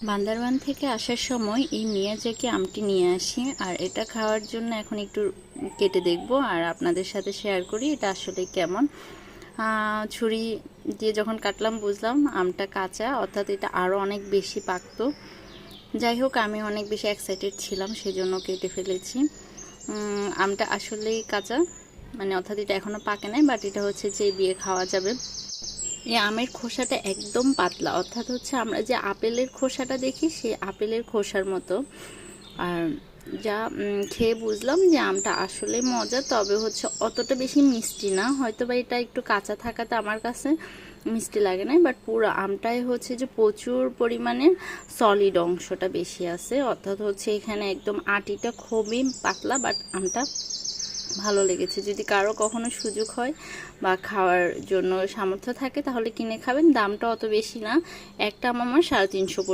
বান্দরবান থেকে আসার সময় এই মিয়াজাকি আমটি নিয়ে আসি, আর এটা খাওয়ার জন্য এখন একটু কেটে দেখব আর আপনাদের সাথে শেয়ার করি এটা আসলে কেমন। ছুরি দিয়ে যখন কাটলাম বুঝলাম আমটা কাঁচা, অর্থাৎ এটা আরও অনেক বেশি পাকতো। যাই হোক, আমি অনেক বেশি এক্সাইটেড ছিলাম, সেজন্য কেটে ফেলেছি। আমটা আসলেই কাঁচা, মানে অর্থাৎ এটা এখনও পাকে নাই, বাট এটা হচ্ছে যে বিয়ে খাওয়া যাবে। এই আমের খোসাটা একদম পাতলা, অর্থাৎ হচ্ছে আমরা যে আপেলের খোসাটা দেখি সেই আপেলের খোসার মতো। আর যা খেয়ে বুঝলাম যে আমটা আসলে মজা, তবে হচ্ছে অতটা বেশি মিষ্টি না, হয়তো বা এটা একটু কাঁচা থাকাতে আমার কাছে মিষ্টি লাগে না, বাট পুরো আমটাই হচ্ছে যে প্রচুর পরিমাণে সলিড অংশটা বেশি আছে, অর্থাৎ হচ্ছে এখানে একদম আটিটা খুবই পাতলা, বাট আমটা ভালো লেগেছে। যদি কারো কখনো সুযোগ হয় বা খাওয়ার জন্য সামর্থ্য থাকে তাহলে কিনে খাবেন। দামটা অত বেশি না, একটা আম আমার 350